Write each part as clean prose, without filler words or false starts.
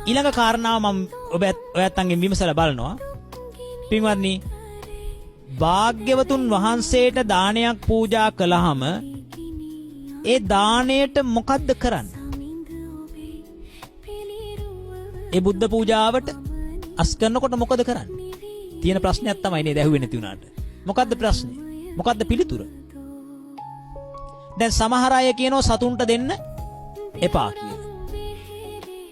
ඊළඟ කාරණාව මම ඔයත් අංගෙන් විමසලා බලනවා. පින්වත්නි, භාග්‍යවතුන් වහන්සේට දානයක් පූජා කළාම ඒ දාණයට මොකද්ද කරන්නේ? ඒ බුද්ධ පූජාවට අස් කරනකොට මොකද කරන්නේ? තියෙන ප්‍රශ්නයක් තමයි නේද ඇහුවේ නැති වුණාට. මොකද්ද ප්‍රශ්නේ? මොකද්ද පිළිතුර? දැන් සමහර අය කියනවා සතුන්ට දෙන්න එපා කියලා.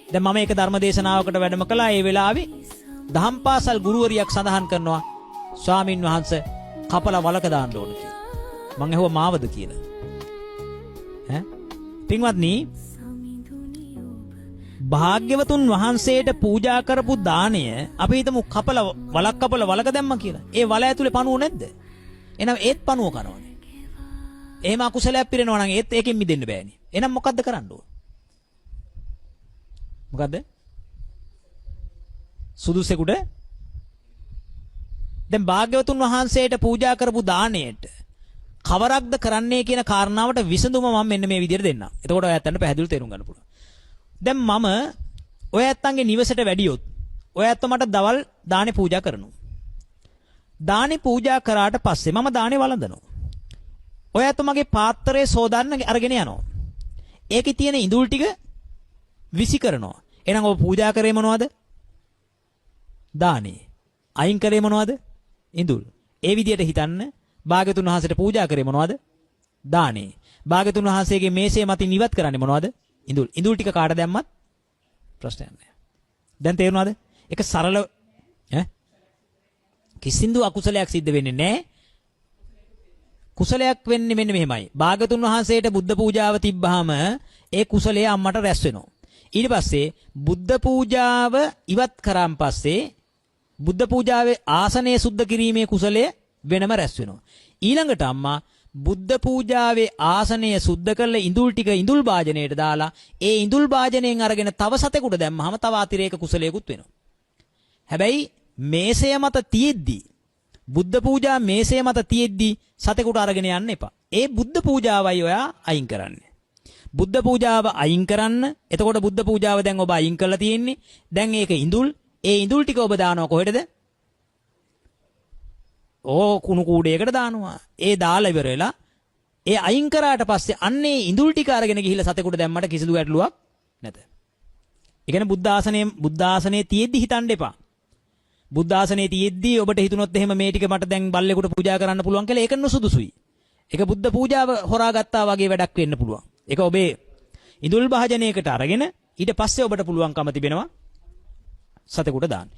දැන් මම ඒක ධර්ම දේශනාවකට වැඩම කළා. ඒ වෙලාවේ දහම් පාසල් ගුරුවරියක් සඳහන් කරනවා ස්වාමින් වහන්සේ කපලා වලක දාන්න ඕන කියලා. මං ඇහුවා මාවද කියලා. ඈ පින්වත්නි, භාග්‍යවතුන් වහන්සේට පූජා කරපු දාණය අපි හිතමු කපලා වලක දැම්මා කියලා. ඒ වල ඇතුලේ පණුව නැද්ද? එහෙනම් ඒත් පණුව කරනවනේ. එහෙම අකුසලයක් පිරෙනවා නම් ඒත් ඒකෙන් මිදෙන්න බෑනේ. එහෙනම් මොකද්ද කරන්න ඕන? මොකද්ද? සුදුසෙකුට දැන් භාග්‍යවතුන් වහන්සේට පූජා කරපු දාණයට කවරක්ද කරන්නේ කියන කාරණාවට විසඳුම මම මෙන්න මේ විදිහට දෙන්නම්. එතකොට ඔය ඇත්තන්ට පැහැදිලිව තේරුම් ගන්න පුළුවන්. දැන් මම ඔය ඇත්තන්ගේ නිවසට වැඩියොත් ඔය ඇත්ත මට දවල් දානේ පූජා කරනවා. දානේ පූජා කරාට පස්සේ මම දානේ වළඳනවා. ඔය ඇත්ත මගේ පාත්‍රයේ සෝදන්න අරගෙන යනවා. ඒකේ තියෙන ඉඳුල් ටික විසි කරනවා. එහෙනම් ඔබ පූජා කරේ මොනවද? දානේ. අයින් කරේ මොනවද? ඉඳුල්. ඒ විදිහට හිතන්න. භාග්‍යතුන් වහන්සේට පූජා කරේ මොනවද? දානේ. භාග්‍යතුන් වහන්සේගේ මේසේ මතින් ඉවත් කරන්නේ මොනවද? ඉඳුල්. ඉඳුල් ටික කාට දැම්මත් ප්‍රශ්නයක් නැහැ. දැන් තේරුණාද? ඒක සරල කිසිඳු අකුසලයක් සිද්ධ වෙන්නේ නැහැ. කුසලයක් වෙන්නේ මෙන්න මෙහෙමයි. භාග්‍යතුන් වහන්සේට බුද්ධ පූජාව තිබ්බහම ඒ කුසලයේ අම්මට රැස් වෙනවා. ඊට පස්සේ බුද්ධ පූජාව ඉවත් කරාන් පස්සේ බුද්ධ පූජාවේ ආසනය සුද්ධ කිරීමේ කුසලය වෙනම රැස් වෙනවා. ඊළඟට අම්මා බුද්ධ පූජාවේ ආසනය සුද්ධ කරලා ඉඳුල් ටික ඉඳුල් භාජනයට දාලා ඒ ඉඳුල් භාජනයෙන් අරගෙන තව සතෙකුට දැම්මහම තව අතිරේක කුසලයකුත් වෙනවා. හැබැයි මේසය මත තියෙද්දි බුද්ධ පූජා මේසය මත තියෙද්දි සතෙකුට අරගෙන යන්න එපා. ඒ බුද්ධ පූජාවයි ඔයා අයින් කරන්නේ. බුද්ධ පූජාව අයින් කරන්න. එතකොට බුද්ධ පූජාව දැන් ඔබ අයින් කරලා තියෙන්නේ. දැන් ඒක ඉඳුල්. ඒ ඉඳුල් ටික ඔබ දානවා කොහෙටද? කුණු කූඩේකට දානවා. ඒ දාලා ඉවර වෙලා ඒ අයින් කරාට පස්සේ අන්නේ ඉඳුල් ටික අරගෙන ගිහිල්ලා සතෙකුට දැම්මට කිසිදු ගැටලුවක් නැත. ඒ කියන්නේ බුද්ධ ආසනයේ තියෙද්දි හිතන්න එපා. බුද්ධ ආසනයේ තියෙද්දි ඔබට හිතුනොත් එහෙම මේ ටික මට දැන් බල්ලෙකුට පූජා කරන්න පුළුවන් කියලා ඒක නුසුදුසුයි. ඒක බුද්ධ පූජාව හොරාගත්තා වගේ වැඩක් වෙන්න පුළුවන්. ඒක ඔබේ ඉඳුල් භාජනයකට අරගෙන ඊට පස්සේ ඔබට පුළුවන්කම තිබෙනවා සතෙකුට දාන්න.